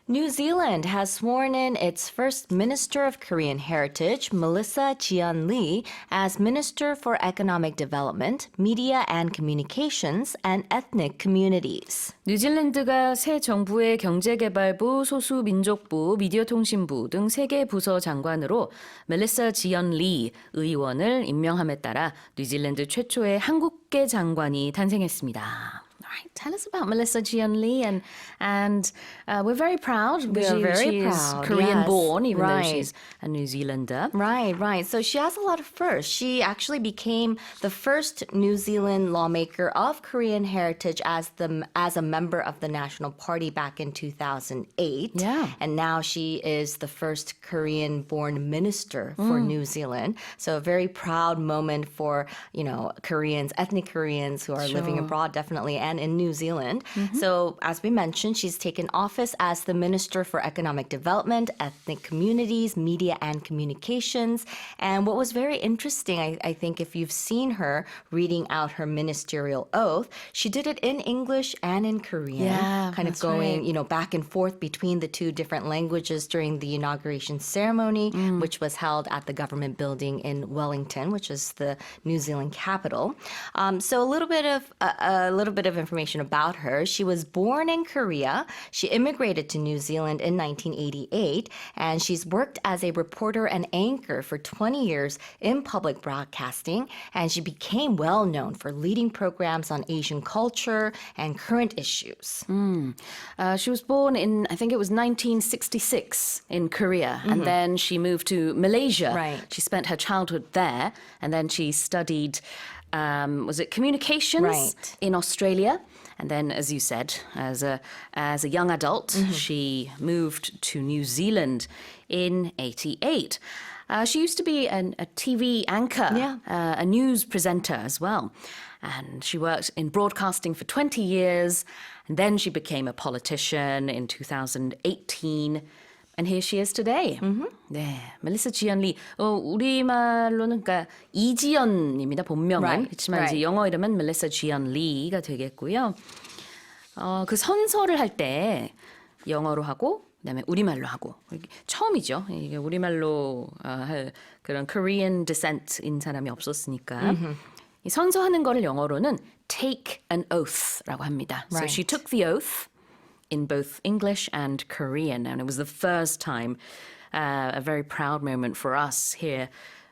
New Zealand has sworn in its first Minister of Korean Heritage, Melissa Lee, as Minister for Economic Development, Media and Communications, and Ethnic Communities. 뉴질랜드가 새 정부의 경제개발부, 소수민족부, 미디어통신부 등 3개 부서 장관으로 멜리사 리 의원을 임명함에 따라 뉴질랜드 최초의 한국계 장관이 탄생했습니다. Right. Tell us about Melissa Lee, and we're very proud. We are very she proud. Is Korean yes. born, even right. though she's a New Zealander. Right. So she has a lot of firsts. She actually became the first New Zealand lawmaker of Korean heritage as a member of the National Party back in 2008. Yeah. And now she is the first Korean-born minister for New Zealand. So a very proud moment for, Koreans, ethnic Koreans who are living abroad, definitely, and in New Zealand. So as we mentioned, she's taken office as the Minister for Economic Development, Ethnic Communities, Media and Communications. And what was very interesting, I think if you've seen her reading out her ministerial oath, she did it in English and in Korean, kind of going, back and forth between the two different languages during the inauguration ceremony, which was held at the government building in Wellington, which is the New Zealand capital. So a little bit of information about her. She was born in Korea. She immigrated to New Zealand in 1988, and she's worked as a reporter and anchor for 20 years in public broadcasting, and she became well known for leading programs on Asian culture and current issues. She was born in, I think it was 1966 in Korea, and then she moved to Malaysia. Right. She spent her childhood there, and then she studied communications in Australia? And then, as you said, as a young adult, she moved to New Zealand in '88. She used to be a TV anchor, a news presenter as well. And she worked in broadcasting for 20 years. And then she became a politician in 2018. And here she is today. 네, 멜리사 리. 우리말로는 그러니까 이지연입니다. 본명은. 그렇지만 이제 영어 이름은 멜리사 리가 되겠고요. 그 선서를 할 때 영어로 하고 그다음에 우리말로 하고 처음이죠. 이게 우리말로 할 그런 Korean descent인 사람이 없었으니까 이 선서하는 거를 영어로는 take an oath라고 합니다. So she took the oath in both English and Korean. And it was the first time, a very proud moment for us here,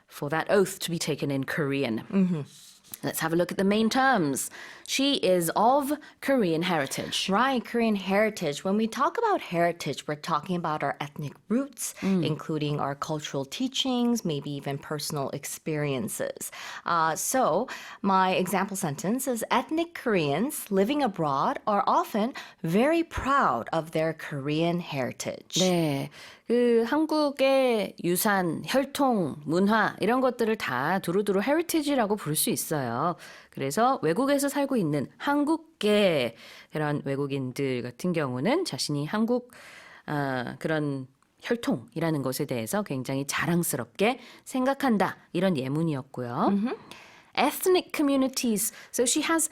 for that oath to be taken in Korean. Let's have a look at the main terms. She is of Korean heritage. Right, Korean heritage. When we talk about heritage, we're talking about our ethnic roots, including our cultural teachings, maybe even personal experiences. So my example sentence is ethnic Koreans living abroad are often very proud of their Korean heritage. 네. 그 한국의 유산, 혈통, 문화 이런 것들을 다 두루두루 heritage라고 부를 수 있어요. 그래서 외국에서 살고 있는 한국계 그런 외국인들 같은 경우는 자신이 한국 그런 혈통이라는 것에 대해서 굉장히 자랑스럽게 생각한다. 이런 예문이었고요. Ethnic communities. So she has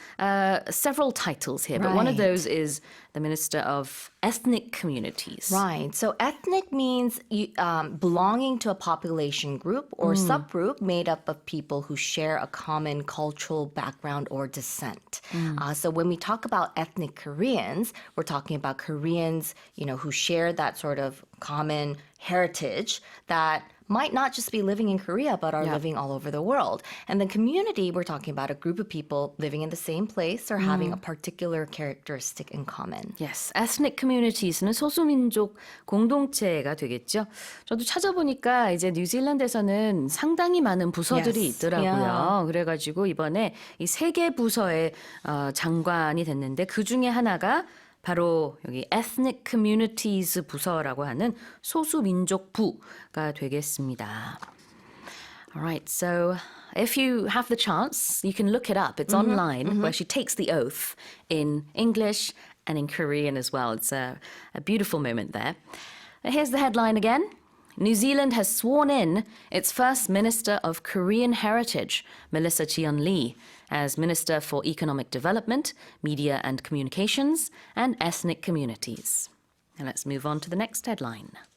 several titles here, but one of those is the Minister of Ethnic Communities. Right. So ethnic means belonging to a population group or subgroup made up of people who share a common cultural background or descent. So when we talk about ethnic Koreans, we're talking about Koreans, who share that sort of common heritage that might not just be living in Korea, but are living all over the world. And the community, we're talking about a group of people living in the same place or having a particular characteristic in common. Yes, ethnic communities는 소수민족 공동체가 되겠죠. 저도 찾아보니까 이제 뉴질랜드에서는 상당히 많은 부서들이 있더라고요. 그래가지고 이번에 이 3개 부서의 장관이 됐는데 그 중에 하나가 바로 여기 Ethnic Communities 부서라고 하는 소수민족부가 되겠습니다. Alright, so if you have the chance, you can look it up. It's online where she takes the oath in English and in Korean as well. It's a beautiful moment there. Here's the headline again. New Zealand has sworn in its first Minister of Korean Heritage, Melissa Lee, as Minister for Economic Development, Media and Communications, and Ethnic Communities. And let's move on to the next headline.